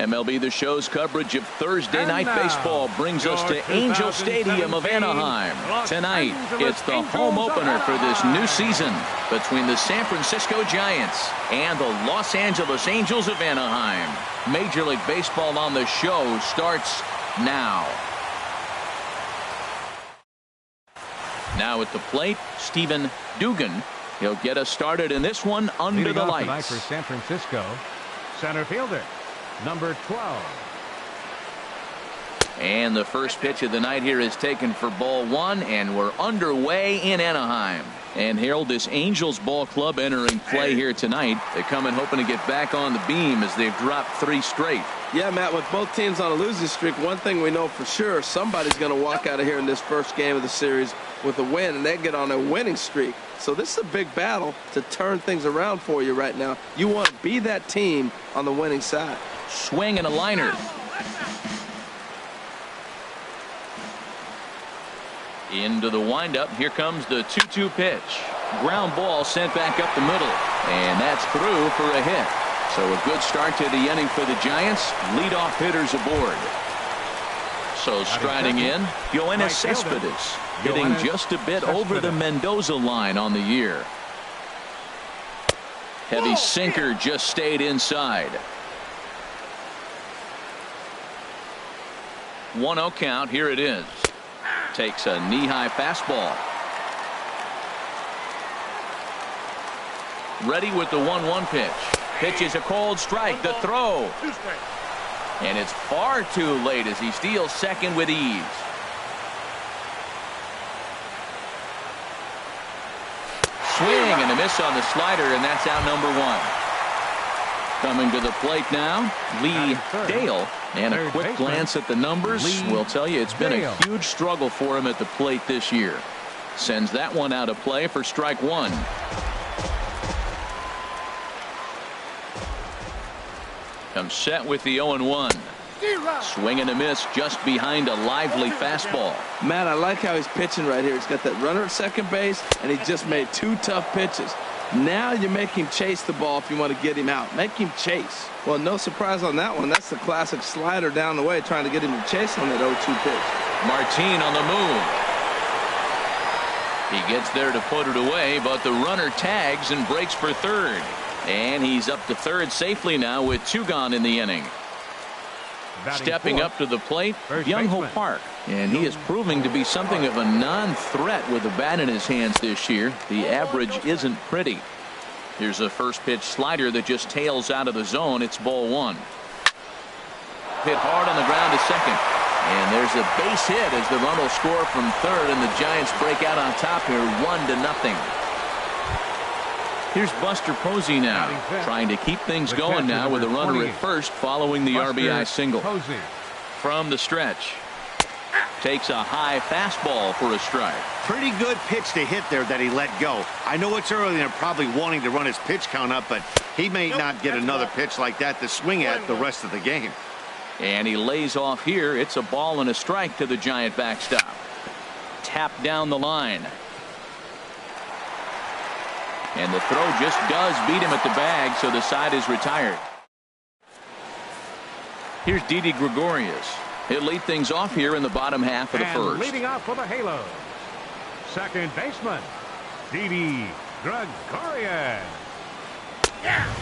MLB The Show's coverage of Thursday Night Baseball brings us to Angel Stadium of Anaheim. Tonight, it's the home opener for this new season between the San Francisco Giants and the Los Angeles Angels of Anaheim. Major League Baseball on the Show starts now. Now at the plate, Stephen Dugan. He'll get us started in this one under the lights. Tonight for San Francisco, center fielder, number 12. And the first pitch of the night here is taken for ball one, and we're underway in Anaheim. And Harold, this Angels ball club entering play here tonight. They come in hoping to get back on the beam as they've dropped 3 straight. Yeah, Matt, with both teams on a losing streak, one thing we know for sure, somebody's going to walk out of here in this first game of the series with a win, and they get on a winning streak. So this is a big battle to turn things around for you right now. You want to be that team on the winning side. Swing and a liner. Into the windup. Here comes the 2-2 pitch. Ground ball sent back up the middle. And that's through for a hit. So a good start to the inning for the Giants. Leadoff hitters aboard. So striding in, Yoenis Cespedes, hitting just a bit over the Mendoza line on the year. Heavy sinker just stayed inside. 1-0 count. Here it is. Takes a knee-high fastball. Ready with the 1-1 pitch. Pitches a cold strike. The throw. And it's far too late as he steals second with ease. Swing and a miss on the slider, and that's out number 1. Coming to the plate now, Lee Dale. And a quick glance at the numbers will tell you it's been a huge struggle for him at the plate this year. Sends that one out of play for strike 1. Comes set with the 0-1. Swing and a miss just behind a lively fastball. Matt, I like how he's pitching right here. He's got that runner at second base, and he just made 2 tough pitches. Now you make him chase the ball if you want to get him out. Make him chase. Well, no surprise on that one. That's the classic slider down the way, trying to get him to chase on that 0-2 pitch. Martin on the move. He gets there to put it away, but the runner tags and breaks for third. And he's up to third safely now with 2 gone in the inning. Stepping up to the plate, Young-Ho Park. And he is proving to be something of a non-threat with a bat in his hands this year. The average isn't pretty. Here's a first pitch slider that just tails out of the zone. It's ball 1. Hit hard on the ground to second. And there's a base hit as the run will score from third, and the Giants break out on top here 1-0. Here's Buster Posey now, trying to keep things going now with a runner at first following the RBI single. From the stretch. Takes a high fastball for a strike. Pretty good pitch to hit there that he let go. I know it's early and they're probably wanting to run his pitch count up, but he may not get another pitch like that to swing at the rest of the game. And he lays off here. It's a ball and a strike to the Giant backstop. Tap down the line. And the throw just does beat him at the bag, so the side is retired. Here's Didi Gregorius. He'll lead things off here in the bottom half of the first. Leading off for the Halos, second baseman, Didi Gregorius.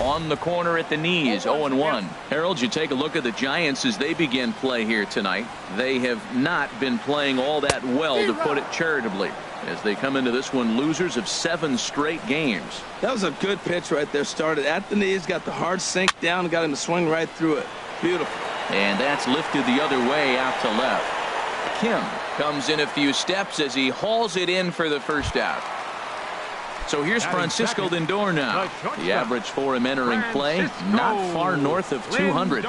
On the corner at the knees, 0-1. Harold, you take a look at the Giants as they begin play here tonight. They have not been playing all that well, to put it charitably, as they come into this one losers of 7 straight games. That was a good pitch right there. Started at the knees, got the hard sink down, and got him to swing right through it. Beautiful. And that's lifted the other way out to left. Kim comes in a few steps as he hauls it in for the first out. So here's Francisco Lindor now. The average for him entering play, not far north of 200.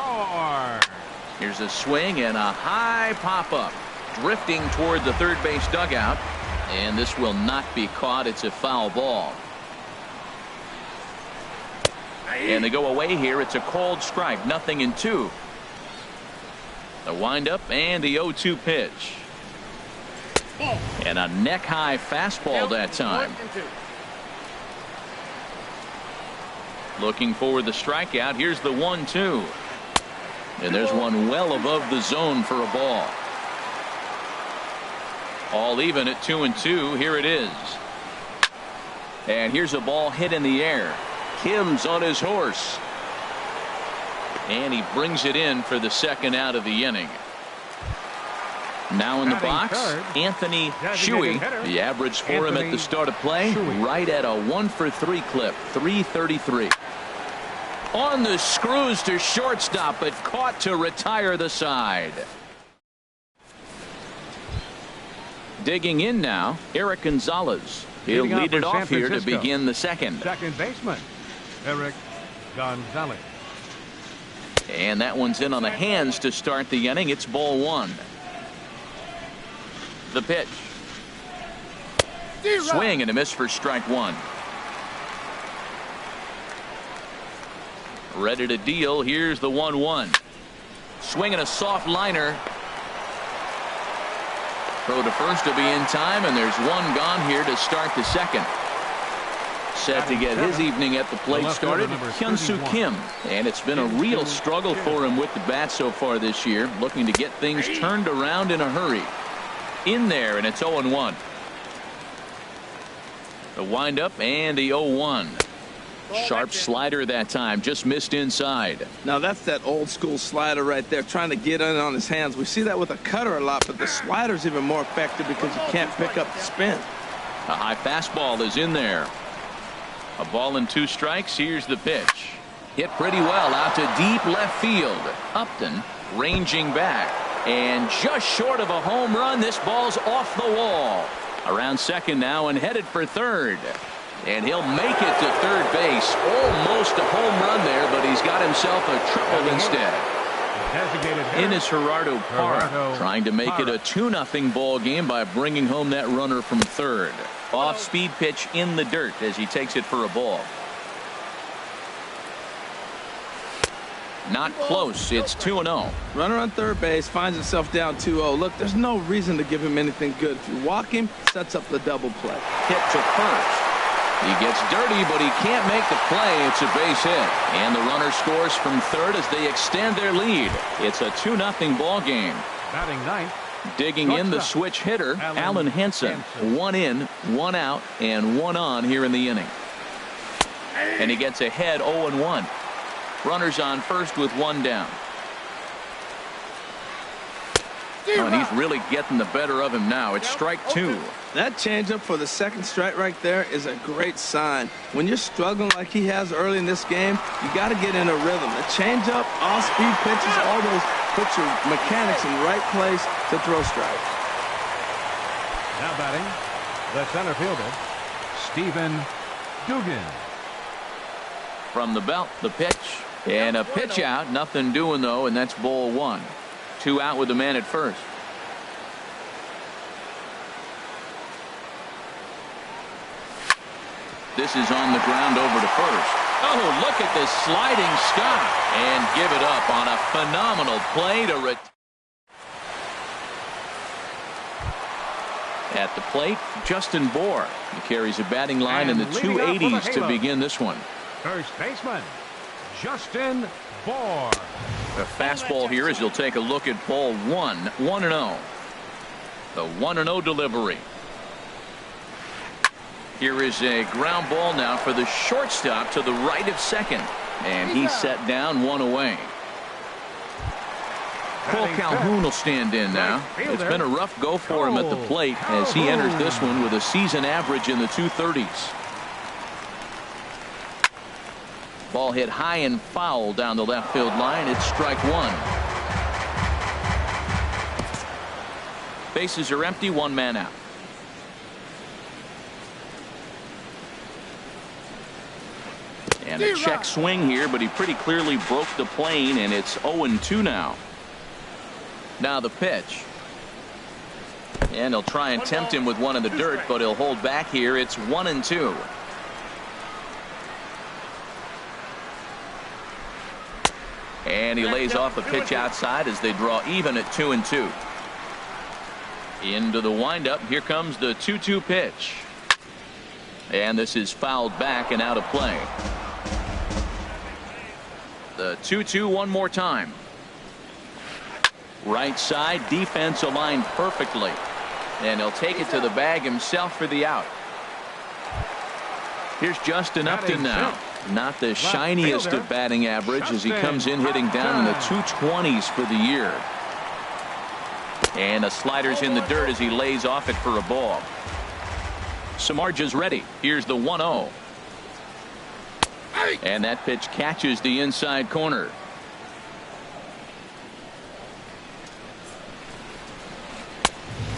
Here's a swing and a high pop-up. Drifting toward the third base dugout. And this will not be caught. It's a foul ball. And they go away here. It's a cold strike. 0-2. The windup and the 0-2 pitch. And a neck-high fastball that time. Looking for the strikeout. Here's the 1-2. And there's one well above the zone for a ball. All even at 2-2. Here it is. And here's a ball hit in the air. Kim's on his horse. And he brings it in for the second out of the inning. Now in the box, Anthony Shuey. The average for him at the start of play, right at a 1-for-3 clip, 333. On the screws to shortstop, but caught to retire the side. Digging in now, Eric Gonzalez. He'll lead it off here to begin the second. Second baseman, Eric Gonzalez. And that one's in on the hands to start the inning. It's ball one. The pitch. Swing and a miss for strike one. Ready to deal. Here's the 1-1. Swing and a soft liner. Throw to first to be in time, and there's one gone here to start the second. Set to get his evening at the plate started, Hyun-Soo Kim. And it's been a real struggle for him with the bat so far this year, looking to get things turned around in a hurry. In there, and it's 0-1. The windup and the 0-1. Sharp slider that time, just missed inside. Now that's that old school slider right there, trying to get in on his hands. We see that with a cutter a lot, but the slider's even more effective because you can't pick up the spin. A high fastball is in there. A ball and 2 strikes. Here's the pitch. Hit pretty well out to deep left field. Upton ranging back. And just short of a home run, this ball's off the wall. Around second now and headed for third. And he'll make it to third base. Almost a home run there, but he's got himself a triple instead. In is Gerardo Parra, trying to make it a 2-0 ball game by bringing home that runner from third. Off-speed pitch in the dirt as he takes it for a ball. Not close. It's 2-0. Runner on third base finds himself down 2-0. Look, there's no reason to give him anything good. If you walk him, sets up the double play. Hit to first. He gets dirty, but he can't make the play. It's a base hit. And the runner scores from third as they extend their lead. It's a 2-0 ball game. Batting ninth. Digging in the switch hitter, Alan Henson. 1 in, 1 out, and 1 on here in the inning. And he gets ahead 0-1. Runners on first with 1 down. Oh, and he's really getting the better of him now. It's strike 2. That changeup for the second strike right there is a great sign. When you're struggling like he has early in this game, you got to get in a rhythm. The changeup, off-speed pitches, all those put your mechanics in the right place to throw strikes. Now batting, the center fielder, Stephen Dugan. From the belt, the pitch. And a pitch out. Nothing doing, though, and that's ball 1. 2 out with the man at first. This is on the ground over to first. Oh, look at this sliding stop. And give it up on a phenomenal play to at the plate, Justin Bohr. He carries a batting line in the 280s to begin this one. First baseman, Justin Bohr. The fastball here as you'll take a look at ball 1. 1-0. The 1-0 delivery. Here is a ground ball now for the shortstop to the right of second. And he's set down 1 away. Cole Calhoun will stand in now. It's been a rough go for him at the plate as he enters this one with a season average in the 230s. Ball hit high and foul down the left field line. It's strike 1. Bases are empty. 1 man out. And a check swing here, but he pretty clearly broke the plane, and it's 0-2 now. Now the pitch. And he'll try and tempt him with one in the dirt, but he'll hold back here. It's 1-2. And he lays off a pitch outside as they draw even at 2-2. Into the windup. Here comes the 2-2 pitch. And this is fouled back and out of play. The 2-2 one more time. Right side, defense aligned perfectly. And he'll take it to the bag himself for the out. Here's Justin Upton now. Not the shiniest of batting average as he comes in hitting down in the 220s for the year. And the slider's in the dirt as he lays off it for a ball. Samardzija's ready. Here's the 1-0. And that pitch catches the inside corner.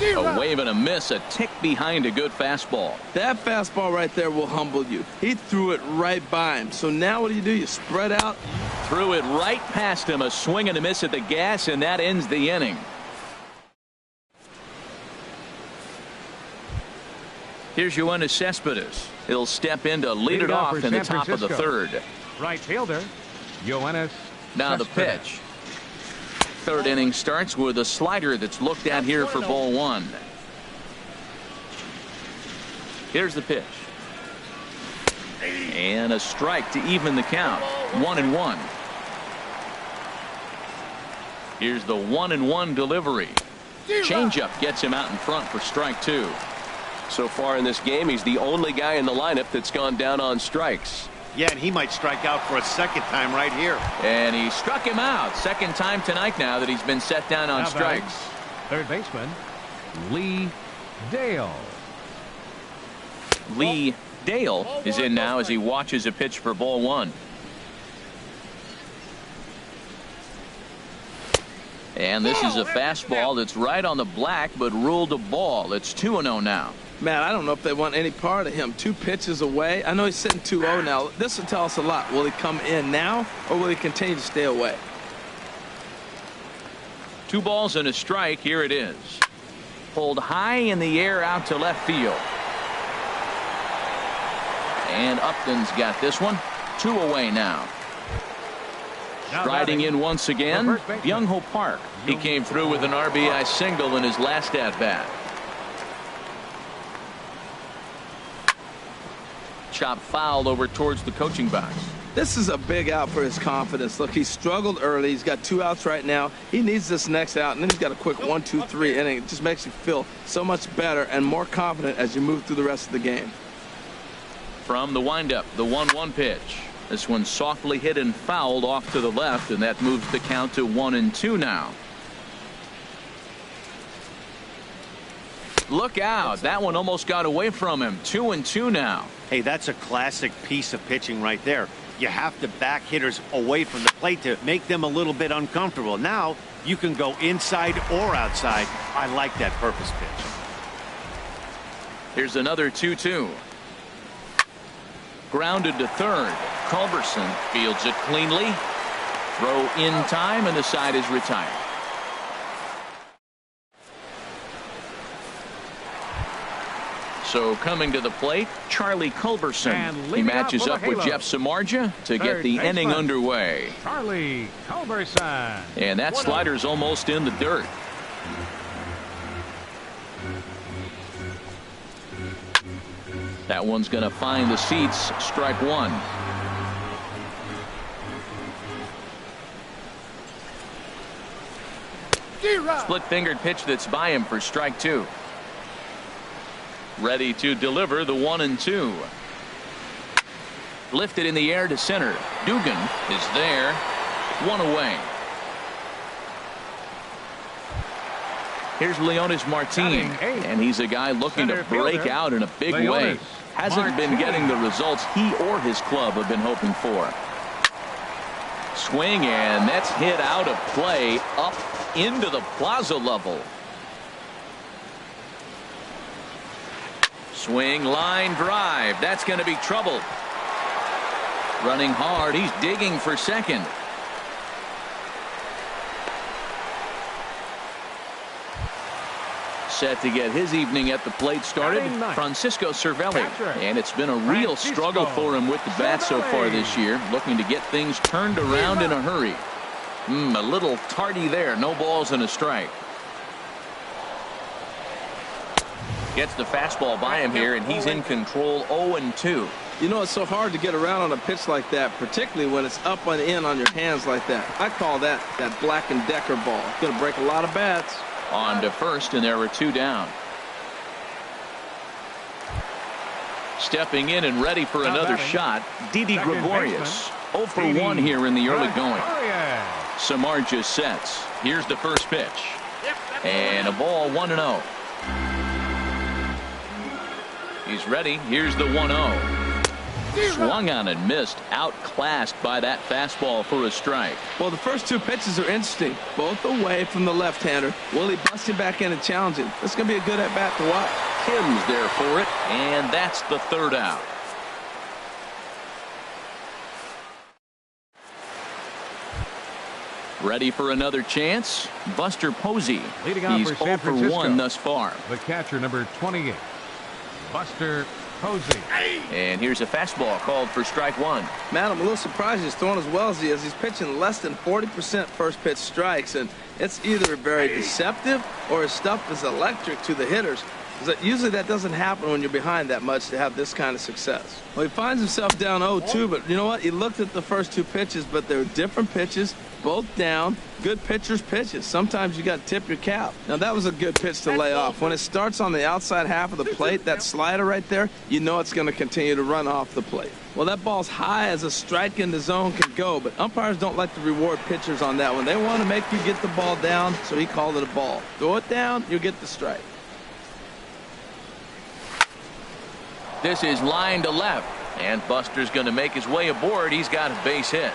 A wave and a miss, a tick behind a good fastball. That fastball right there will humble you. He threw it right by him. So now what do? You spread out. Threw it right past him, a swing and a miss at the gas, and that ends the inning. Here's Yoenis Cespedes. He'll step in to lead it off in the top of the third. Right fielder, Yoenis. Now the pitch. Third inning starts with a slider that's looked at here for ball one. Here's the pitch. And a strike to even the count. 1-1. Here's the 1-1 delivery. Changeup gets him out in front for strike two. So far in this game, he's the only guy in the lineup that's gone down on strikes. Yeah, and he might strike out for a second time right here. And he struck him out. Second time tonight now that he's been set down on strikes. Third baseman, Lee Dale. Lee Dale is in now as he watches a pitch for ball one. And this is a fastball that's right on the black but ruled a ball. It's 2-0 now. Man, I don't know if they want any part of him. 2 pitches away. I know he's sitting 2-0 now. This will tell us a lot. Will he come in now or will he continue to stay away? 2 balls and a strike. Here it is. Pulled high in the air out to left field. And Upton's got this one. 2 away now. Striding in once again, Byung-ho Park. He came through with an RBI single in his last at-bat. Chop foul over towards the coaching box. This is a big out for his confidence. Look, he struggled early. He's got 2 outs right now. He needs this next out, and then he's got a quick 1-2-3 inning. It just makes you feel so much better and more confident as you move through the rest of the game. From the windup, the 1-1 pitch. This one softly hit and fouled off to the left, and that moves the count to 1-2 now. Look out. That one almost got away from him. 2-2 now. Hey, that's a classic piece of pitching right there. You have to back hitters away from the plate to make them a little bit uncomfortable. Now you can go inside or outside. I like that purpose pitch. Here's another 2-2. Grounded to third. Culberson fields it cleanly. Throw in time, and the side is retired. So coming to the plate, Charlie Culberson. He matches up with Jeff Samardzija to get the inning underway. Charlie Culberson. And that slider's almost in the dirt. That one's going to find the seats. Strike one. Split-fingered pitch that's by him for strike two. Ready to deliver the 1-2. Lifted in the air to center. Dugan is there. 1 away. Here's Leonis Martin, and he's a guy looking to break out in a big way. Hasn't been getting the results he or his club have been hoping for. Swing, and that's hit out of play up into the plaza level. Swing, line drive. That's going to be trouble. Running hard. He's digging for second. Set to get his evening at the plate started, Francisco Cervelli. And it's been a real struggle for him with the bat so far this year. Looking to get things turned around in a hurry. A little tardy there. No balls and a strike. Gets the fastball by him here, and he's in control. 0-2. You know, it's so hard to get around on a pitch like that, particularly when it's up and in on your hands like that. I call that Black & Decker ball. It's going to break a lot of bats. On to first, and there were 2 down. Stepping in and ready for another shot, Didi Gregorius. 0 for 1 here in the early going. Samardzija sets. Here's the first pitch. And a ball 1-0. He's ready. Here's the 1-0. Swung on and missed. Outclassed by that fastball for a strike. Well, the first 2 pitches are interesting. Both away from the left-hander. Will he bust him back in and challenge him? This is going to be a good at-bat to watch. Kim's there for it, and that's the 3rd out. Ready for another chance? Buster Posey. Leading off He's for 0 San for Francisco. 1 thus far. The catcher, number 28, Buster Posey. And here's a fastball called for strike 1. Man, I'm a little surprised he's throwing as well as he is. He's pitching less than 40% first pitch strikes, and it's either very deceptive or his stuff is electric to the hitters. Usually that doesn't happen when you're behind that much to have this kind of success. Well, he finds himself down 0-2, but you know what? He looked at the first 2 pitches, but they're different pitches, both down. Good pitchers' pitches. Sometimes you got to tip your cap. Now, that was a good pitch to lay off. When it starts on the outside half of the plate, that slider right there, you know it's going to continue to run off the plate. Well, that ball's high as a strike in the zone can go, but umpires don't like to reward pitchers on that one. They want to make you get the ball down, so he called it a ball. Go it down, you'll get the strike. This is line to left, and Buster's going to make his way aboard. He's got a base hit.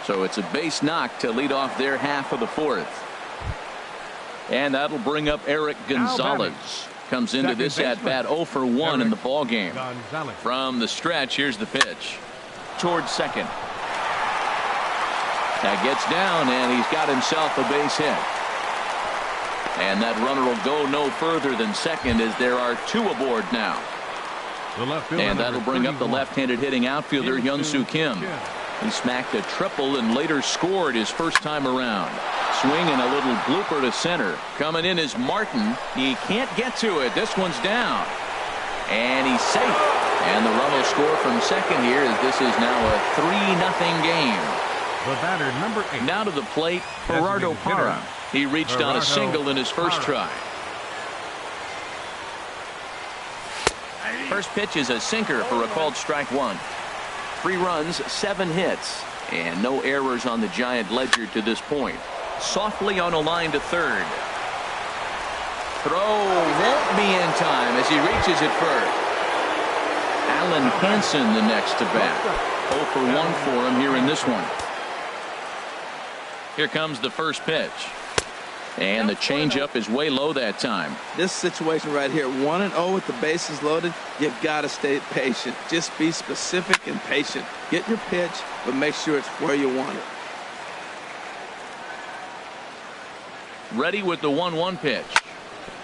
So it's a base knock to lead off their half of the 4th. And that'll bring up Eric Gonzalez. Comes into this at-bat 0 for 1 in the ball game. From the stretch, here's the pitch. Towards second. That gets down, and he's got himself a base hit. And that runner will go no further than second as there are 2 aboard now. And that'll bring up the left-handed hitting outfielder Hyun-Soo Kim. He smacked a triple and later scored his first time around. Swinging a little blooper to center. Coming in is Martin. He can't get to it. This one's down. And he's safe. And the run will score from second here as this is now a 3-0 game. The batter, number 8. Now to the plate, Gerardo Parra. He reached on a single in his first try. First pitch is a sinker for a called strike 1. 3 runs, 7 hits, and no errors on the Giant ledger to this point. Softly on a line to third. Throw won't be in time as he reaches it first. Alan Hansen the next to bat. 0 for 1 for him here in this one. Here comes the first pitch. And the changeup is way low that time. This situation right here, 1-0 with the bases loaded, you've got to stay patient. Just be specific and patient. Get your pitch, but make sure it's where you want it. Ready with the 1-1 pitch.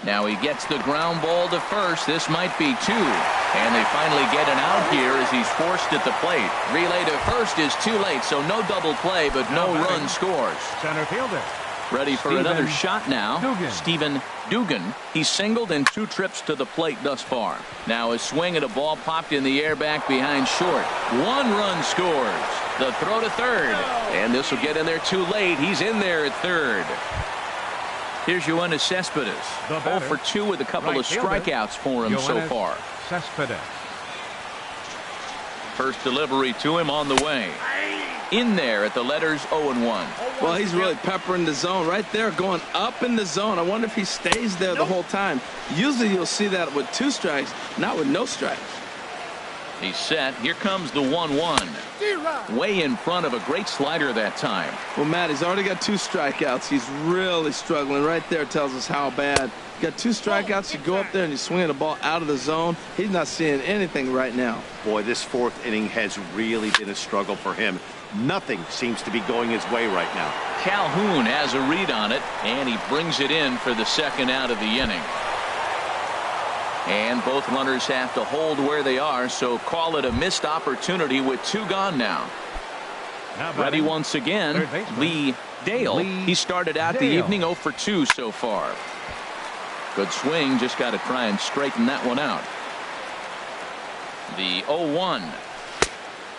Now he gets the ground ball to first. This might be 2. And they finally get an out here as he's forced at the plate. Relay to first is too late, so no double play, but no run scores. Center fielder. Ready for another shot now. Stephen Dugan. He's singled in 2 trips to the plate thus far. Now a swing at a ball popped in the air back behind short. 1 run scores. The throw to third. And this will get in there too late. He's in there at third. Here's Yoenis Cespedes. 0 for 2 with a couple of strikeouts for him so far. Cespedes. First delivery to him on the way. In there at the letters 0-1. Well, he's really peppering the zone right there, going up in the zone. I wonder if he stays there the whole time. Usually you'll see that with 2 strikes, not with no strikes. He's set. Here comes the 1-1. Way in front of a great slider that time. Well, Matt, he's already got 2 strikeouts. He's really struggling. Right there tells us how bad. Got 2 strikeouts. You go up there and you swing the ball out of the zone. He's not seeing anything right now. Boy, this 4th inning has really been a struggle for him. Nothing seems to be going his way right now. Calhoun has a read on it, and he brings it in for the 2nd out of the inning. And both runners have to hold where they are, so call it a missed opportunity with 2 gone now. Ready once again, Lee Dale. He started out the evening 0 for 2 so far. Good swing, just got to try and straighten that one out. The 0-1.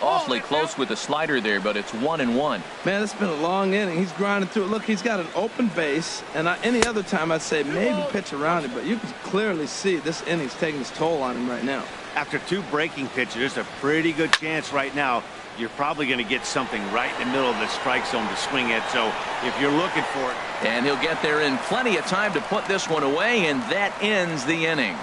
Awfully close with the slider there, but it's 1-1. Man, it's been a long inning. He's grinding through it. Look, he's got an open base, and any other time I'd say maybe pitch around it, but you can clearly see this inning's taking its toll on him right now. After 2 breaking pitches, there's a pretty good chance right now you're probably going to get something right in the middle of the strike zone to swing at. So if you're looking for it. And he'll get there in plenty of time to put this one away, and that ends the inning.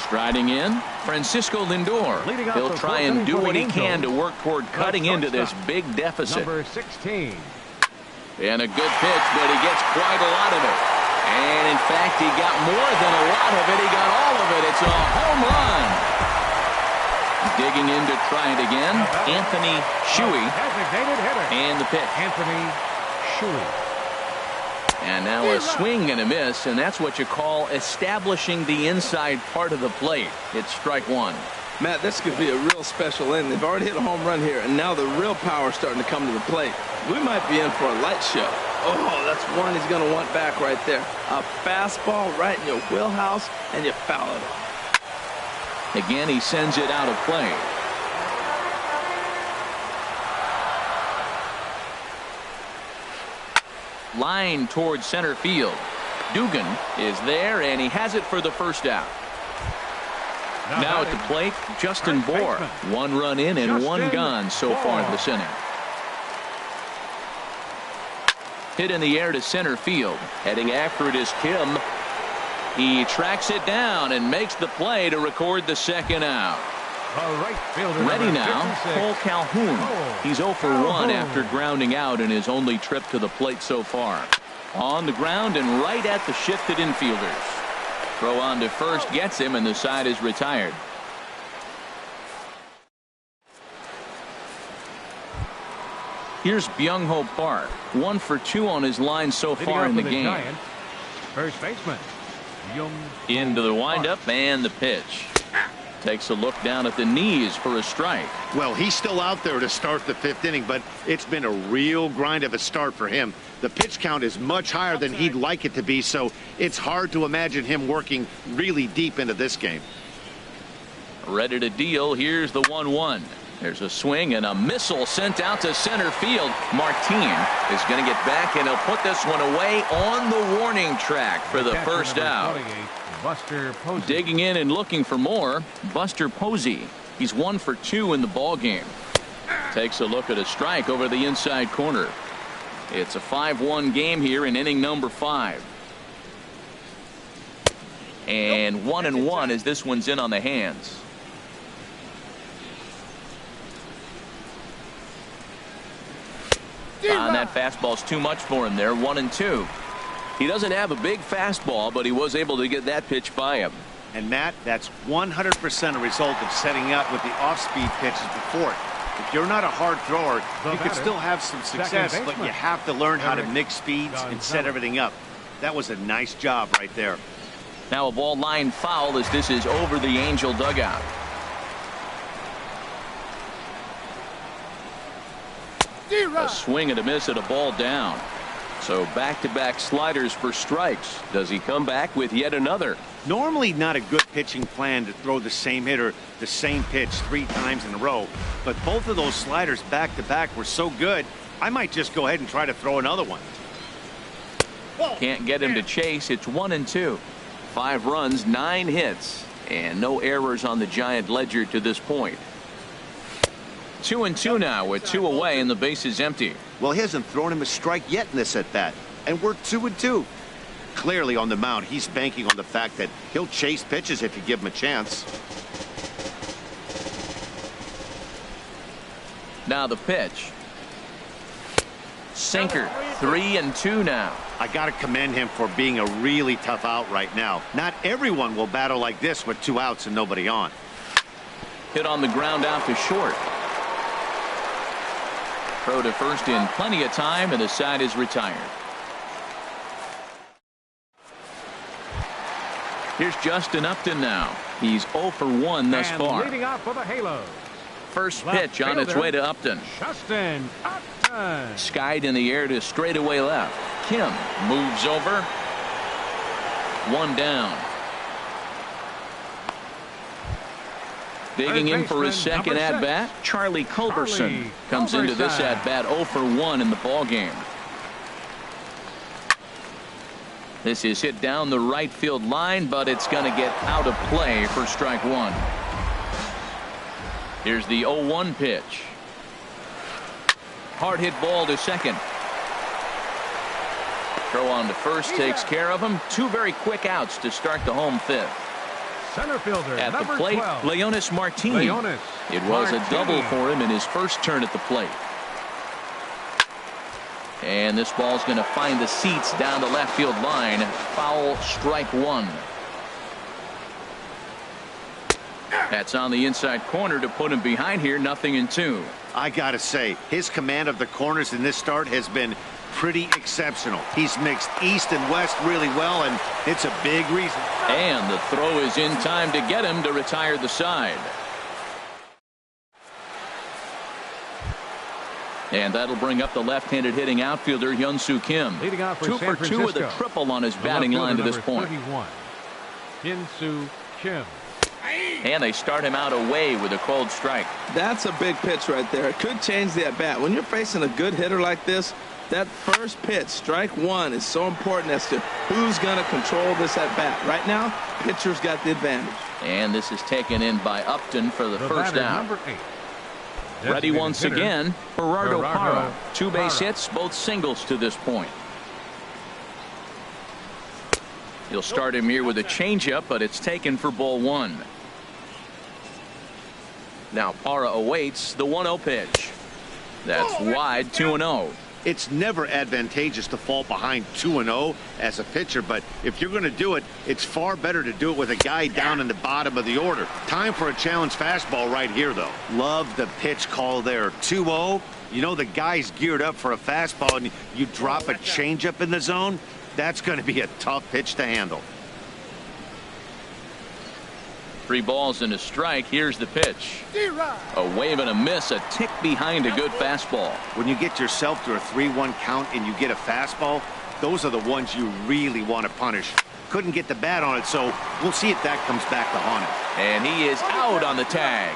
Striding in, Francisco Lindor. He'll try and do what he can to work toward cutting into this big deficit. Number 16. And a good pitch, but he gets quite a lot of it. And in fact, he got more than a lot of it. He got all of it. It's a home run. Digging in to try it again, Anthony Shuey. Designated hitter. And the pitch. Anthony Shuey. And now a swing and a miss, and that's what you call establishing the inside part of the plate. It's strike one. Matt, this could be a real special inning. They've already hit a home run here, and now the real power is starting to come to the plate. We might be in for a light show. Oh, that's one he's going to want back right there. A fastball right in your wheelhouse, and you foul it. Again, he sends it out of play. Line towards center field. Dugan is there, and he has it for the first out. Now at the plate, Justin Bour. 1 run in and 1 gone so far in this inning. Hit in the air to center field. Heading after it is Kim. He tracks it down and makes the play to record the second out. Ready now, Cole Calhoun. He's 0 for 1 after grounding out in his only trip to the plate so far. On the ground and right at the shifted infielders. Throw on to first gets him, and the side is retired. Here's Byung-ho Park. 1 for 2 on his line so far in the game. Giants, first baseman, Into the windup and the pitch. Takes a look down at the knees for a strike. Well, he's still out there to start the 5th inning, but it's been a real grind of a start for him. The pitch count is much higher than he'd like it to be, so it's hard to imagine him working really deep into this game. Ready to deal. Here's the 1-1. There's a swing and a missile sent out to center field. Martin is going to get back, and he'll put this one away on the warning track for the first out. Buster Posey. Digging in and looking for more, Buster Posey. He's 1 for 2 in the ball game. Takes a look at a strike over the inside corner. It's a 5-1 game here in inning number 5. And 1-1 as this one's in on the hands. And that fastball's too much for him there. 1-2. He doesn't have a big fastball, but he was able to get that pitch by him. And Matt, that's 100% a result of setting up with the off-speed pitches before it. If you're not a hard thrower, you can still have some success, but you have to learn how to mix speeds and set everything up. That was a nice job right there. Now a ball line foul as this is over the Angel dugout. A swing and a miss at a ball down. So back-to-back sliders for strikes. Does he come back with yet another? Normally not a good pitching plan to throw the same hitter the same pitch 3 times in a row, but both of those sliders back-to-back were so good, I might just go ahead and try to throw another one. Can't get him to chase. It's 1-2. 5 runs, 9 hits, and no errors on the Giant ledger to this point. 2-2 now with 2 away and the base is empty. Well, he hasn't thrown him a strike yet in this at-bat, and we're 2-2. Clearly on the mound, he's banking on the fact that he'll chase pitches if you give him a chance. Now the pitch. Sinker. 3-2 now. I got to commend him for being a really tough out right now. Not everyone will battle like this with 2 outs and nobody on. Hit on the ground out to short. Throw to first in plenty of time, and the side is retired. Here's Justin Upton now. He's 0 for 1 thus far. Leading off for the Halos. First pitch on its way to Upton. Justin Upton. Skied in the air to straightaway left. Kim moves over. 1 down. Digging in for his second at-bat, Charlie Culberson comes into this at-bat 0 for 1 in the ballgame. This is hit down the right field line, but it's going to get out of play for strike one. Here's the 0-1 pitch. Hard hit ball to second. Throw on to first takes care of him. Two very quick outs to start the home fifth. Center fielder, at the plate, 12. Leonis Martini. It was a double for him in his first turn at the plate. And this ball's going to find the seats down the left field line. Foul, strike one. That's on the inside corner to put him behind here. 0-2. I got to say, his command of the corners in this start has been pretty exceptional. He's mixed east and west really well, and it's a big reason. And the throw is in time to get him to retire the side. And that'll bring up the left-handed hitting outfielder Hyun-Soo Kim. Leading off for 2 for 2 with a triple on his batting line to this point. 31, Hyun-Soo Kim. And they start him out away with a cold strike. That's a big pitch right there. It could change the at-bat. When you're facing a good hitter like this, that first pitch, strike one, is so important as to who's going to control this at-bat. Right now, pitcher's got the advantage. And this is taken in by Upton for the first out. Number 8. Ready once again, Gerardo Parra. 2 base hits, both singles to this point. He'll start him here with a changeup, but it's taken for ball one. Now Parra awaits the 1-0 pitch. That's wide, 2-0. It's never advantageous to fall behind 2-0 as a pitcher, but if you're going to do it, it's far better to do it with a guy down in the bottom of the order. Time for a challenge fastball right here, though. Love the pitch call there. 2-0. You know the guy's geared up for a fastball, and you drop a changeup in the zone. That's going to be a tough pitch to handle. 3 balls and a strike. Here's the pitch. A wave and a miss, a tick behind a good fastball. When you get yourself to a 3-1 count and you get a fastball, those are the ones you really want to punish. Couldn't get the bat on it, so we'll see if that comes back to haunt him. And he is out on the tag.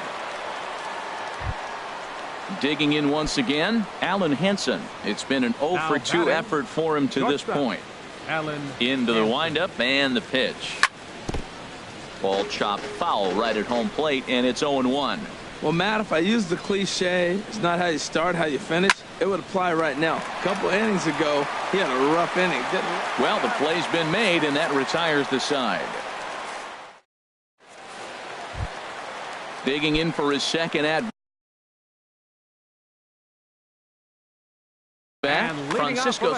Digging in once again, Alan Henson. It's been an 0 for 2 effort for him to this point. Into the windup and the pitch. Ball chopped foul right at home plate, and it's 0-1. Well, Matt, if I use the cliche, it's not how you start, how you finish, it would apply right now. A couple innings ago, he had a rough inning, didn't he? Well, the play's been made, and that retires the side. Digging in for his second at bat, Francisco.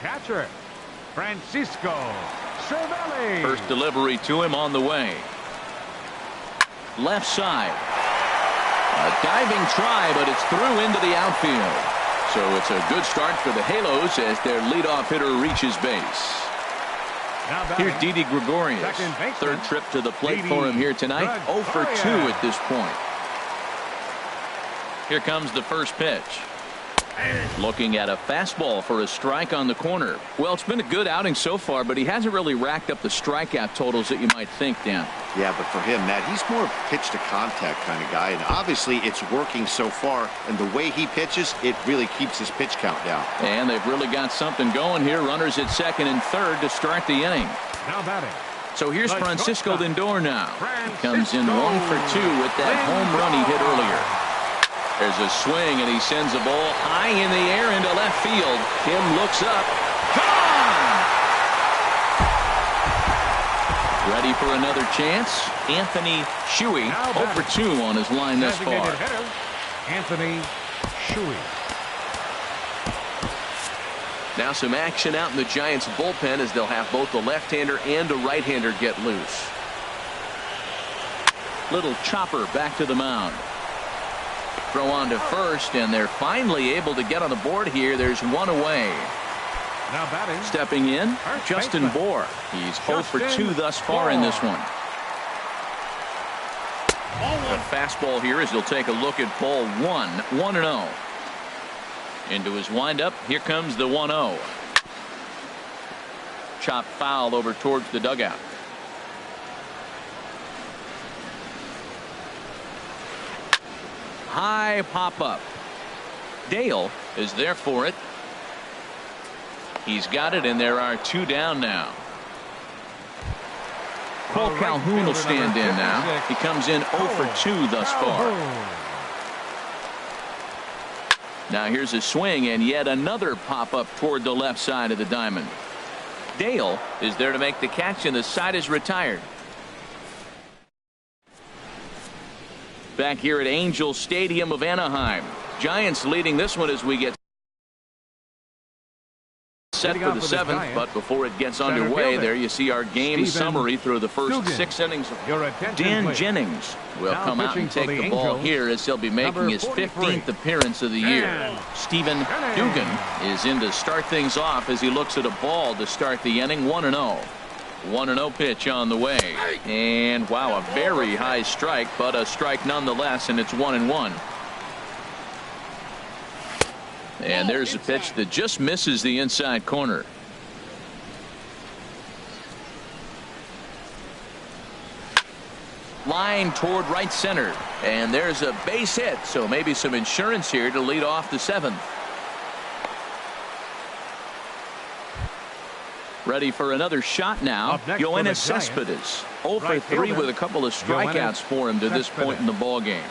Catcher, Francisco Cervelli. First delivery to him on the way. Left side. A diving try, but it's through into the outfield. So it's a good start for the Halos as their leadoff hitter reaches base. Here's Didi Gregorius. Third trip to the plate for him here tonight. 0 for 2 at this point. Here comes the first pitch. Looking at a fastball for a strike on the corner. Well, it's been a good outing so far, but he hasn't really racked up the strikeout totals that you might think, Dan. Yeah, but for him, Matt, he's more pitch to contact kind of guy, and obviously it's working so far, and the way he pitches, it really keeps his pitch count down. And they've really got something going here. Runners at second and third to start the inning. Now batting. So here's Francisco Lindor now. He comes in 1 for 2 with that home run he hit earlier. There's a swing, and he sends a ball high in the air into left field. Kim looks up. Gone! Ready for another chance? Anthony Shuey, 0 for 2 on his line thus far. Anthony Shuey. Now some action out in the Giants bullpen as they'll have both a left-hander and a right-hander get loose. Little chopper back to the mound. Throw on to first, and they're finally able to get on the board here. There's one away. Now batting. Stepping in, Justin Bohr. He's 0 for 2 thus far in this one. A fastball here as he'll take a look at ball 1. 1-0. Into his windup. Here comes the 1-0. Chop foul over towards the dugout. High pop up. Dale is there for it. He's got it, and there are 2 down now. Paul Calhoun will stand in now. He comes in 0 for 2 thus far. Now here's a swing and yet another pop up toward the left side of the diamond. Dale is there to make the catch, and the side is retired. Back here at Angel Stadium of Anaheim. Giants leading this one as we get set for the 7th, but before it gets underway, there you see our game summary through the first 6 innings. Dan Jennings will come out and take the ball here as he'll be making his 15th appearance of the year. Stephen Dugan is in to start things off as he looks at a ball to start the inning. 1-0. 1-0 pitch on the way, and wow, a very high strike, but a strike nonetheless, and it's 1-1. And there's a pitch that just misses the inside corner. Line toward right center, and there's a base hit, so maybe some insurance here to lead off the 7th. Ready for another shot now. Yoenis Cespedes 0 for 3 with a couple of strikeouts for him to this point in the ball game.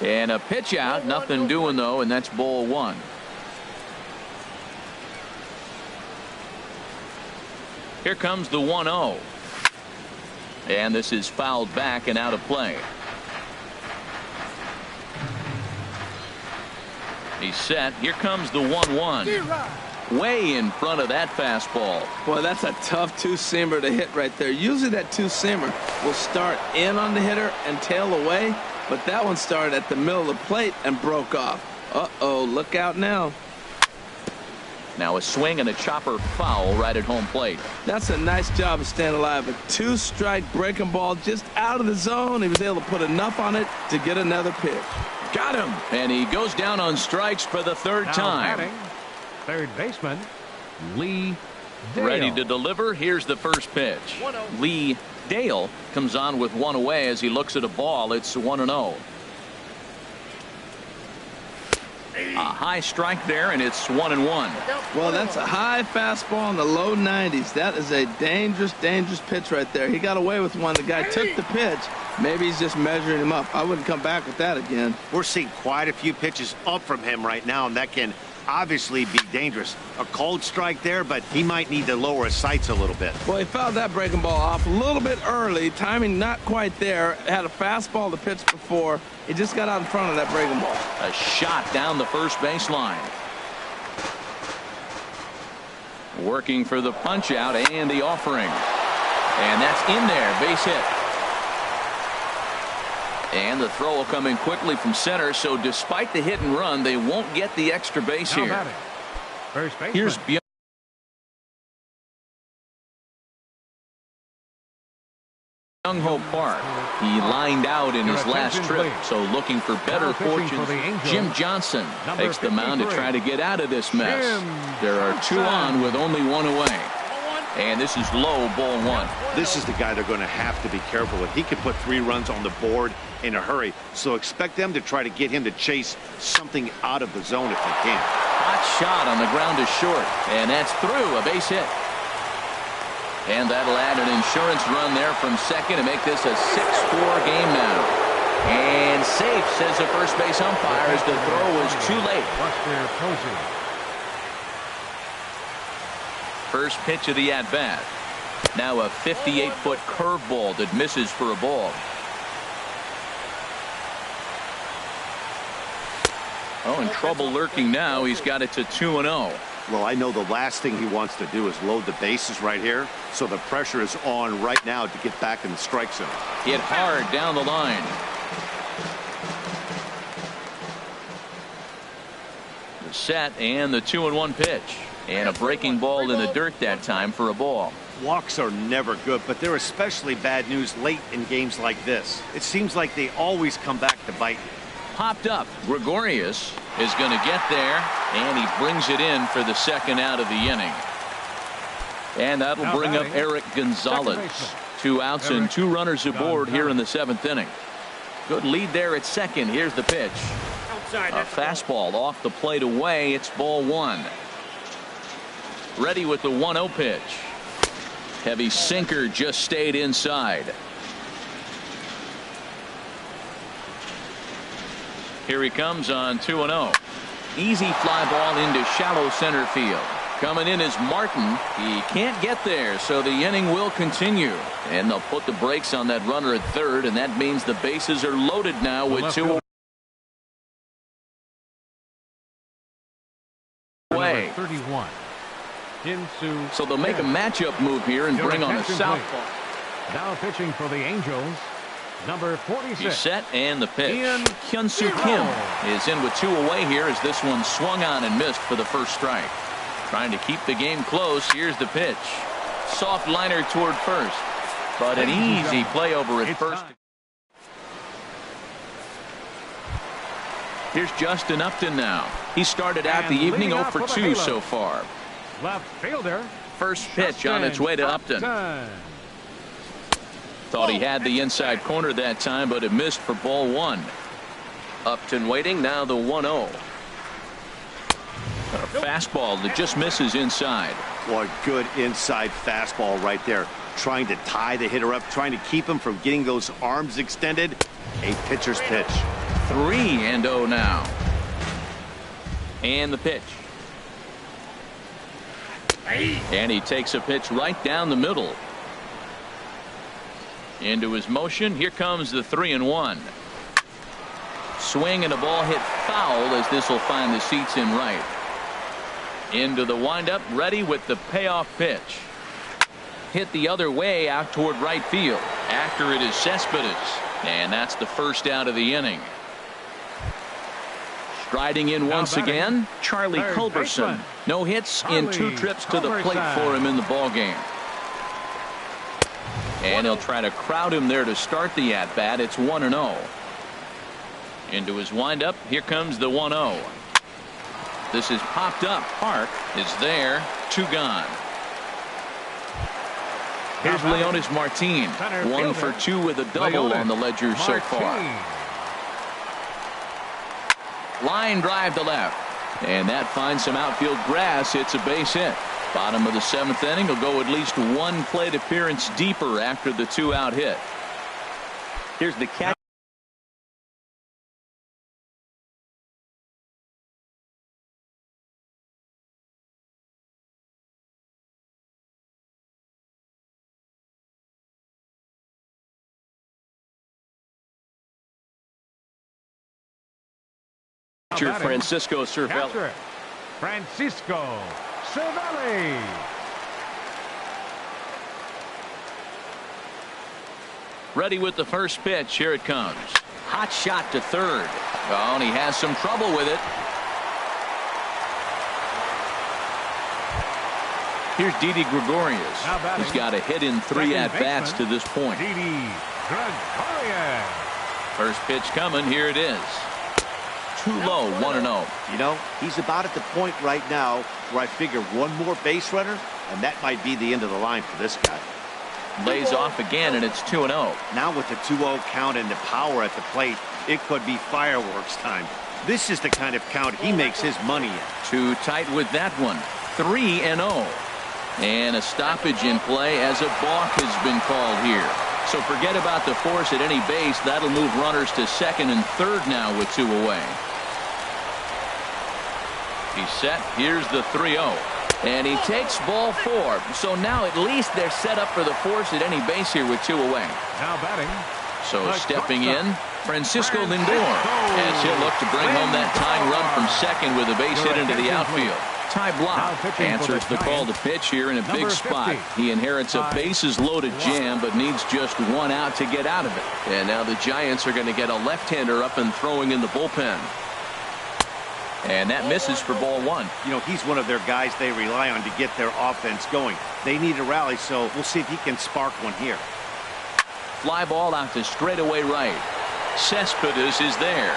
And a pitch out, nothing doing though, and that's ball 1. Here comes the 1-0. And this is fouled back and out of play. He's set. Here comes the 1-1. Way in front of that fastball. Boy, that's a tough two-seamer to hit right there. Usually that two-seamer will start in on the hitter and tail away, but that one started at the middle of the plate and broke off. Uh-oh, look out now. Now a swing and a chopper foul right at home plate. That's a nice job of staying alive. A 2-strike breaking ball just out of the zone. He was able to put enough on it to get another pitch. Got him. And he goes down on strikes for the 3rd time. Batting, third baseman Lee Dale. Ready to deliver. Here's the first pitch. Lee Dale comes on with one away as he looks at a ball. It's 1-0. A high strike there, and it's 1-1. Well, that's a high fastball in the low 90s. That is a dangerous, dangerous pitch right there. He got away with one. The guy took the pitch. Maybe he's just measuring him up. I wouldn't come back with that again. We're seeing quite a few pitches up from him right now, and that can obviously be dangerous. A cold strike there, but he might need to lower his sights a little bit. Well, he fouled that breaking ball off a little bit early. Timing not quite there. Had a fastball to pitch before. He just got out in front of that breaking ball. A shot down the first baseline. Working for the punch out and the offering. And that's in there. Base hit. And the throw will come in quickly from center, so despite the hit and run, they won't get the extra base here. First baseman. Here's Young Ho Park. He lined out in his last trip, so looking for better fortunes. Jim Johnson takes the mound to try to get out of this mess. There are 2 on with only 1 away. And this is low, ball 1. This is the guy they're going to have to be careful with. He could put 3 runs on the board in a hurry, so expect them to try to get him to chase something out of the zone if they can. Hot shot on the ground to short, and that's through, a base hit. And that'll add an insurance run there from second to make this a 6-4 game now. And safe, says the first base umpire, as the throw was too late. First pitch of the at-bat. Now a 58-foot curveball that misses for a ball. Oh, and trouble lurking now. He's got it to 2-0. Well, I know the last thing he wants to do is load the bases right here, so the pressure is on right now to get back in the strike zone. Hit hard down the line. The set and the 2-1 pitch. And a breaking ball in the dirt that time for a ball. Walks are never good, but they're especially bad news late in games like this. It seems like they always come back to bite you. Popped up. Gregorius is going to get there, and he brings it in for the second out of the inning. And that'll bring up Eric Gonzalez. 2 outs and 2 runners aboard here in the 7th inning. Good lead there at second. Here's the pitch. A fastball off the plate away. It's ball 1. Ready with the 1-0 pitch. Heavy sinker just stayed inside. Here he comes on 2-0. Easy fly ball into shallow center field. Coming in is Martin. He can't get there, so the inning will continue. And they'll put the brakes on that runner at third, and that means the bases are loaded now with 2 away. 31. So they'll make a matchup move here and bring on a southpaw. Now pitching for the Angels, number 46. He's set, and the pitch. Hyun-Soo Kim is in with 2 away here as this one swung on and missed for the first strike. Trying to keep the game close. Here's the pitch. Soft liner toward first, but an easy play over at first. Here's Justin Upton now. He started out the evening 0 for 2 so far. Left fielder. First pitch on its way to Upton. Thought he had the inside corner that time, but it missed for ball 1. Upton waiting. Now the 1-0. A fastball that just misses inside. Boy, good inside fastball right there. Trying to tie the hitter up, trying to keep him from getting those arms extended. A pitcher's pitch. 3-0 now. And the pitch. And he takes a pitch right down the middle. Into his motion. Here comes the 3-1. Swing and a ball hit foul as this will find the seats in right. Into the windup, ready with the payoff pitch. Hit the other way out toward right field. After it is Cespedes, and that's the first out of the inning. Striding in once again, Charlie Culberson. No hits in 2 trips to the plate for him in the ballgame. And he'll try to crowd him there to start the at-bat. It's 1-0. Into his windup, here comes the 1-0. This is popped up. Park is there. 2 gone. Here's Leonis Martin. 1 for 2 with a double on the ledger so far. Line drive to left. And that finds some outfield grass. It's a base hit. Bottom of the 7th inning. Will go at least 1 plate appearance deeper after the 2-out hit. Here's the catch. Francisco Cervelli. Francisco Cervelli. Ready with the first pitch. Here it comes. Hot shot to third. Oh, and he has some trouble with it. Here's Didi Gregorius. He's got a hit in 3 at-bats to this point. Didi Gregorius. First pitch coming. Here it is. Too low. 1-0. You know, he's about at the point right now where I figure 1 more base runner, and that might be the end of the line for this guy. Lays off again, and it's 2-0. Now with the 2-0 count and the power at the plate, it could be fireworks time. This is the kind of count he makes his money in. Too tight with that one. 3-0. And a stoppage in play as a balk has been called here. So forget about the force at any base. That'll move runners to second and third now with 2 away. He's set. Here's the 3-0. And he takes ball 4. So now at least they're set up for the force at any base here with 2 away. Now batting. So stepping in, Francisco Lindor, as he'll look to bring home that tying run from second with a base hit into the outfield. Ty Blach answers the call to pitch here in a big spot. He inherits a bases-loaded jam, but needs just 1 out to get out of it. And now the Giants are going to get a left-hander up and throwing in the bullpen. And that misses for ball 1. You know, he's one of their guys they rely on to get their offense going. They need a rally, so we'll see if he can spark one here. Fly ball out to straightaway right. Cespedes is there.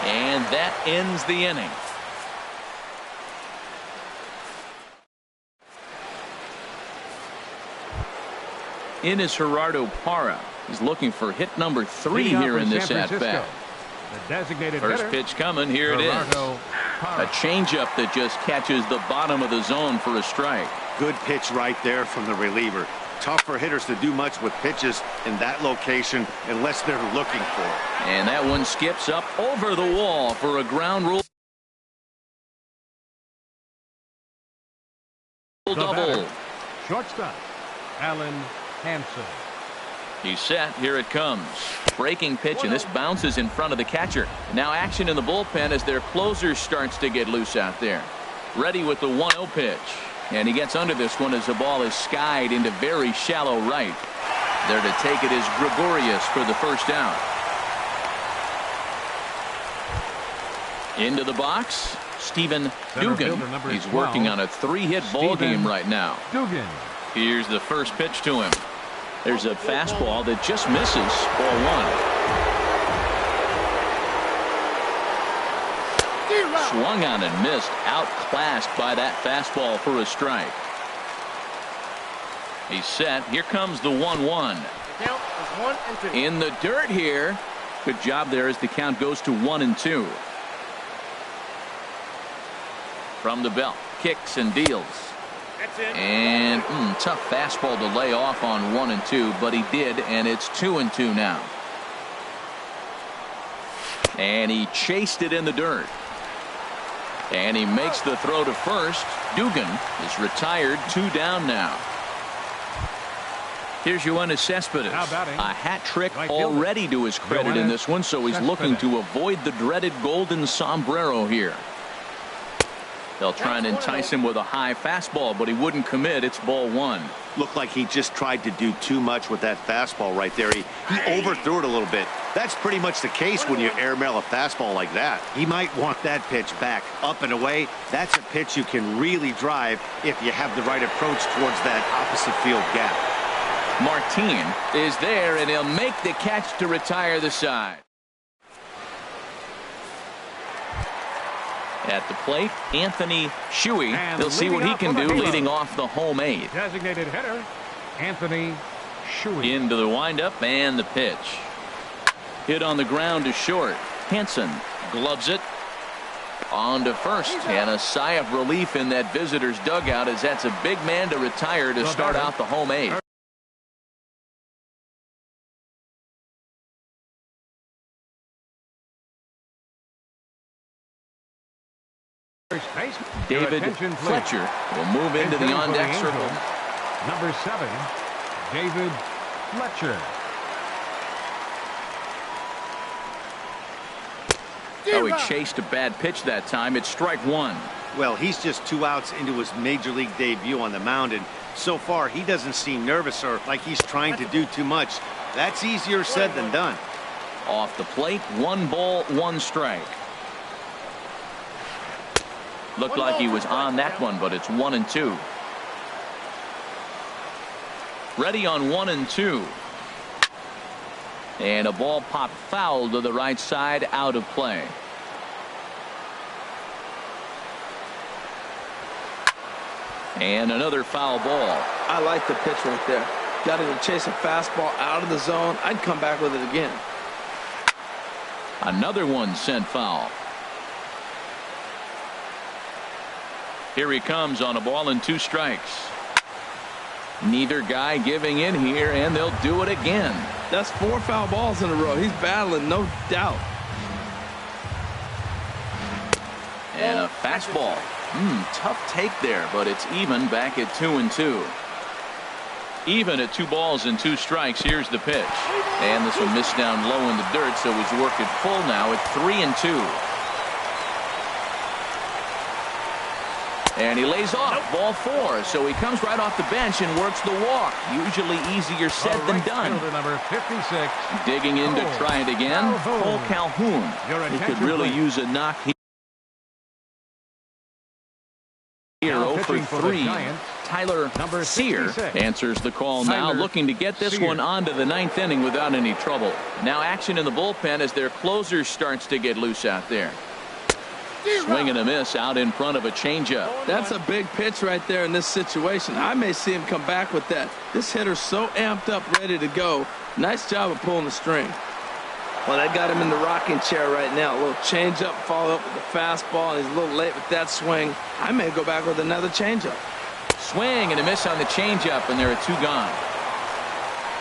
And that ends the inning. In is Gerardo Parra. He's looking for hit number 3 here in this at-bat. First pitch coming. Here it is. A changeup that just catches the bottom of the zone for a strike. Good pitch right there from the reliever. Tough for hitters to do much with pitches in that location unless they're looking for it. And that one skips up over the wall for a ground rule double. Shortstop, Alan Hansen. He's set. Here it comes. Breaking pitch, and this bounces in front of the catcher. Now action in the bullpen as their closer starts to get loose out there. Ready with the 1-0 pitch. And he gets under this one as the ball is skied into very shallow right. There to take it is Gregorius for the first out. Into the box, Stephen Dugan. He's working on a 3-hit ball game right now. Dugan. Here's the first pitch to him. There's a fastball that just misses. Ball 1. Swung on and missed. Outclassed by that fastball for a strike. He's set. Here comes the 1-1. Count is 1 and 2. In the dirt here. Good job there as the count goes to 1 and 2. From the belt. Kicks and deals. And tough fastball to lay off on 1 and 2, but he did, and it's 2 and 2 now. And he chased it in the dirt. And he makes the throw to first. Dugan is retired, 2 down now. Here's Yoenis Cespedes. A hat trick already to his credit in this one, so he's looking to avoid the dreaded golden sombrero here. They'll try and entice him with a high fastball, but he wouldn't commit. It's ball 1. Looked like he just tried to do too much with that fastball right there. He overthrew it a little bit. That's pretty much the case when you airmail a fastball like that. He might want that pitch back up and away. That's a pitch you can really drive if you have the right approach towards that opposite field gap. Martin is there, and he'll make the catch to retire the side. At the plate, Anthony Shuey. They'll see what he can do leading off the home 8. Designated hitter, Anthony Shuey. Into the windup and the pitch. Hit on the ground to short. Hansen gloves it. On to first, and a sigh of relief in that visitor's dugout as that's a big man to retire to start out the home 8. David Fletcher will move into the on-deck circle. Number 7, David Fletcher. Oh, he chased a bad pitch that time. It's strike 1. Well, he's just 2 outs into his major league debut on the mound, and so far he doesn't seem nervous or like he's trying to do too much. That's easier said than done. Off the plate, 1 ball, 1 strike. Looked like he was on that one, but it's 1 and 2. Ready on 1 and 2. And a ball popped foul to the right side, out of play. And another foul ball. I like the pitch right there. Got him to chase a fastball out of the zone. I'd come back with it again. Another one sent foul. Here he comes on a ball and 2 strikes. Neither guy giving in here, and they'll do it again. That's 4 foul balls in a row. He's battling, no doubt. And a fastball. Tough take there, but it's even back at 2 and 2. Even at 2 balls and 2 strikes. Here's the pitch. And this will miss down low in the dirt, so he's working full now at 3 and 2. And he lays off ball 4, so he comes right off the bench and works the walk. Usually easier said than done. Number 56. Digging in to try it again. Cole Calhoun. He could really use a knock here. Here, Now 0 for pitching for the 3. Giants, Tyler number Sear 66. answers the call now, Tyler looking to get this Sear. one onto the 9th inning without any trouble. Now action in the bullpen as their closer starts to get loose out there. Swing and a miss out in front of a changeup. That's a big pitch right there in this situation. I may see him come back with that. This hitter's so amped up, ready to go. Nice job of pulling the string. Well, that got him in the rocking chair right now. A little changeup, follow up with the fastball, and he's a little late with that swing. I may go back with another changeup. Swing and a miss on the changeup, and there are 2 gone.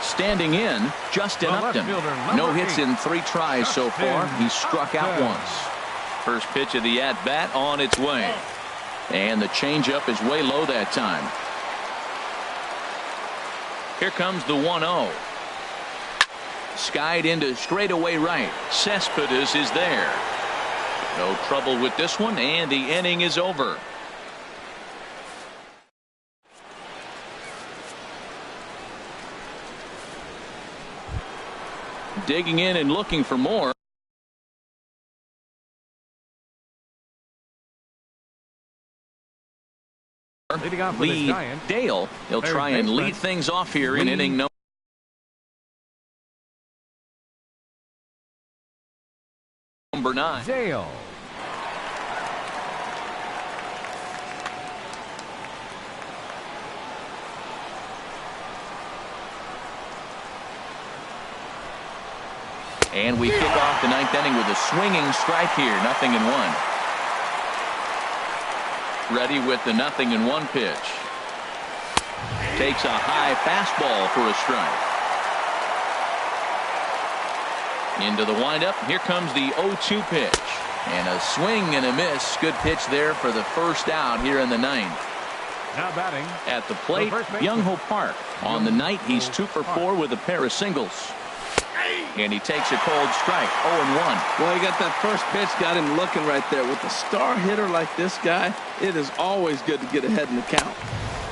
Standing in, Justin The left Upton. fielder, number No hits 8. in 3 tries so far. Justin He struck out Upton. once. First pitch of the at-bat on its way. And the changeup is way low that time. Here comes the 1-0. Skied into straightaway right. Cespedes is there. No trouble with this one, and the inning is over. Digging in and looking for more. Leading off for the Lee Giants, Dale. He'll third try and baseman, lead things off here in Lee inning number 9. Dale. And we kick off the 9th inning with a swinging strike here. 0-1. Ready with the 0-1 pitch. Takes a high fastball for a strike. Into the windup. Here comes the 0-2 pitch. And a swing and a miss. Good pitch there for the first out here in the 9th. Now batting At the plate, the first baseman. Young-Ho Park. On the night, he's 2 for 4 with a pair of singles. And he takes a cold strike. 0-1. Well, he got that first pitch, got him looking right there. With a star hitter like this guy, it is always good to get ahead in the count.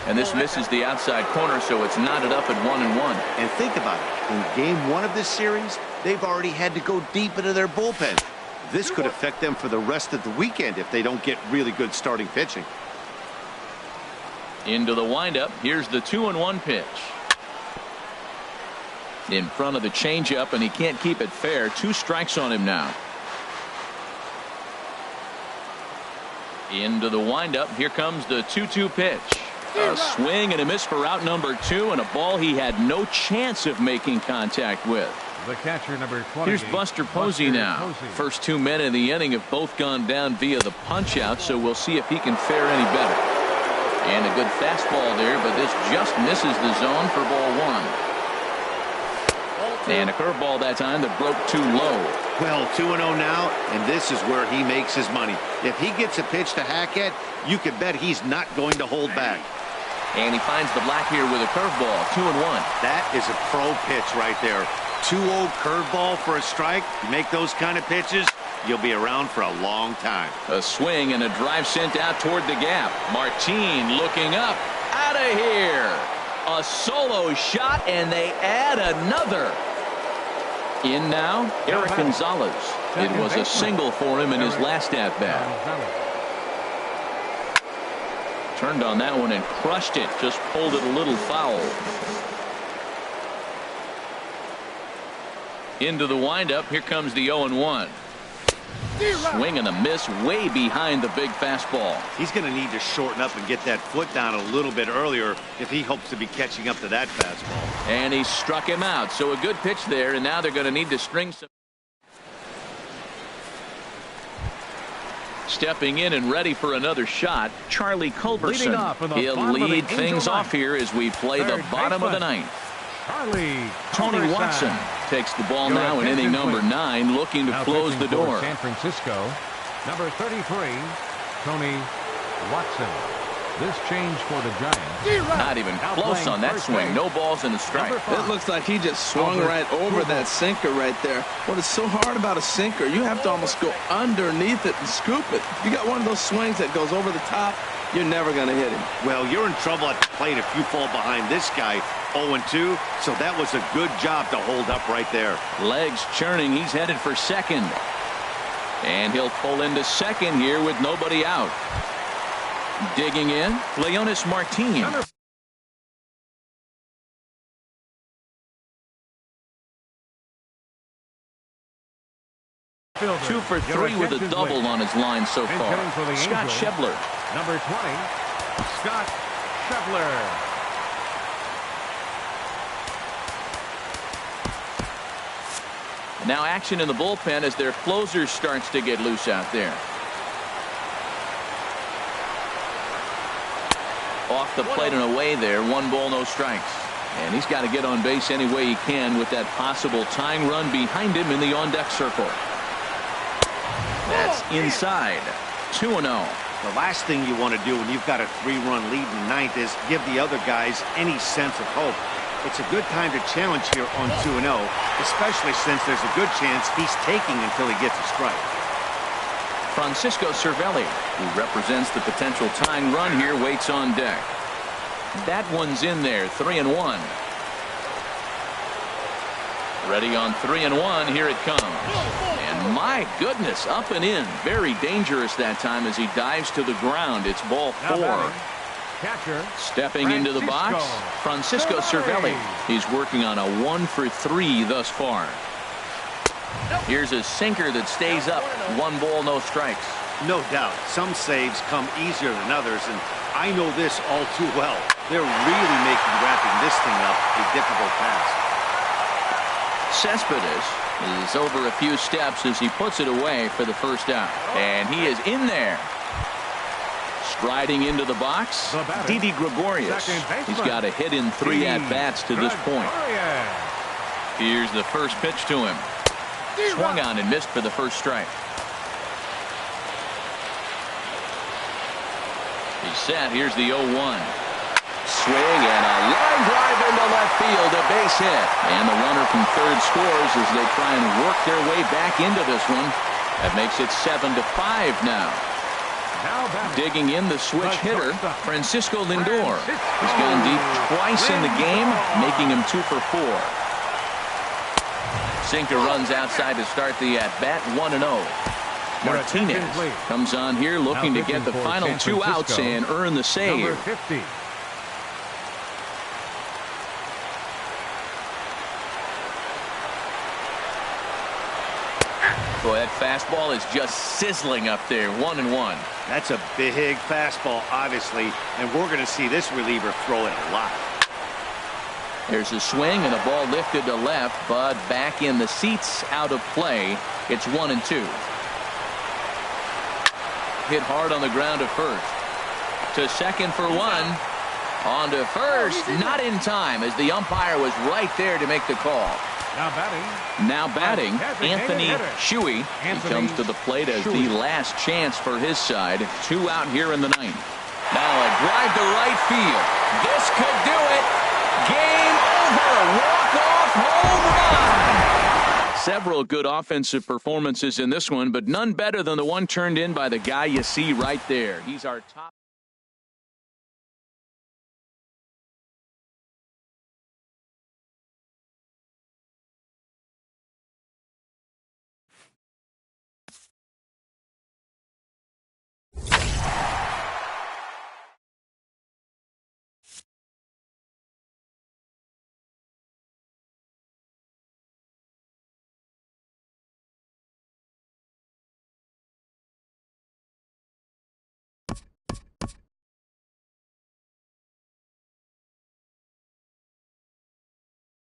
And this misses the outside corner, so it's knotted up at 1-1. And think about it. In game 1 of this series, they've already had to go deep into their bullpen. This could affect them for the rest of the weekend if they don't get really good starting pitching. Into the windup. Here's the 2-1 pitch. In front of the changeup, and he can't keep it fair. 2 strikes on him now. Into the windup. Here comes the 2-2 pitch. A swing and a miss for out number 2, and a ball he had no chance of making contact with. The catcher, number 20. Here's Buster Posey now. First 2 men in the inning have both gone down via the punch out, so we'll see if he can fare any better. And a good fastball there, but this just misses the zone for ball 1. And a curveball that time that broke too low. Well, 2-0 now, and this is where he makes his money. If he gets a pitch to hack at, you can bet he's not going to hold back. And he finds the black here with a curveball. 2-1. That is a pro pitch right there. 2-0 curveball for a strike. You make those kind of pitches, you'll be around for a long time. A swing and a drive sent out toward the gap. Martin looking up. Out of here. A solo shot, and they add another. In now, Eric Gonzalez. It was a single for him in his last at-bat. Turned on that one and crushed it. Just pulled it a little foul. Into the windup. Here comes the 0-1. Swing and a miss way behind the big fastball. He's going to need to shorten up and get that foot down a little bit earlier if he hopes to be catching up to that fastball. And he struck him out. So a good pitch there, and now they're going to need to string some. Stepping in and ready for another shot, Charlie Leading off in Culberson. the He'll bottom of the lead Angel things ninth. off here as we play the Third bottom of the baseman, 9th. Charlie Tony Culberson. Watson takes the ball Your now in inning attention, number please. 9, looking to Now close the pitching for door. San Francisco, number 33, Tony Watson. This change for the Giants. Not even Now close playing on that first swing. base. No balls and a strike. Number 5. It looks like he just swung Albert right over Pujols. that sinker right there. What is so hard about a sinker, you have to almost go underneath it and scoop it. You got one of those swings that goes over the top, you're never going to hit him. Well, you're in trouble at the plate if you fall behind this guy 0-2, so that was a good job to hold up right there. Legs churning. He's headed for second. And he'll pull into second here with nobody out. Digging in, Leonis Martin. Fielder. 2 for 3 with a double on his line so far. Scott Schebler. Number 20, Scott Schebler. Now action in the bullpen as their closer starts to get loose out there. Off the plate and away there. 1 ball, no strikes. And he's got to get on base any way he can with that possible tying run behind him in the on-deck circle. That's inside. 2-0. The last thing you want to do when you've got a 3-run lead in the 9th is give the other guys any sense of hope. It's a good time to challenge here on 2-0, especially since there's a good chance he's taking until he gets a strike. Francisco Cervelli, who represents the potential tying run here, waits on deck. That one's in there. 3-1. Ready on 3-1. Here it comes. And my goodness, up and in. Very dangerous that time as he dives to the ground. It's ball 4. Catcher, stepping into the box, Francisco Cervelli. He's working on a 1 for 3 thus far. Here's a sinker that stays up. 1 ball, no strikes. No doubt. Some saves come easier than others, and I know this all too well. They're really making wrapping this thing up a difficult task. Cespedes is over a few steps as he puts it away for the first out. And he is in there. Striding into the box, Didi Gregorius. He's got a hit in 3 at-bats to this point. Here's the first pitch to him. Swung on and missed for the first strike. He's set. Here's the 0-1. Swing and a line drive into left field, a base hit. And the runner from third scores as they try and work their way back into this one. That makes it 7-5 now. Digging in the switch hitter, Francisco Lindor. He's gone deep twice in the game, making him 2 for 4. Sinker runs outside to start the at-bat, 1-0. Martinez comes on here looking to get the final 2 outs and earn the save. Number 50. Boy, that fastball is just sizzling up there. 1-1. That's a big fastball, obviously, and we're going to see this reliever throw it a lot. There's a swing and a ball lifted to left, but back in the seats, out of play. It's 1-2. Hit hard on the ground to first. To second for 1. On to first, not in time as the umpire was right there to make the call. Now batting, Anthony Shuey. He comes to the plate as the last chance for his side. 2 out here in the 9th. Now a drive to right field. This could do it. Game over. Walk-off home run. Several good offensive performances in this one, but none better than the one turned in by the guy you see right there. He's our top.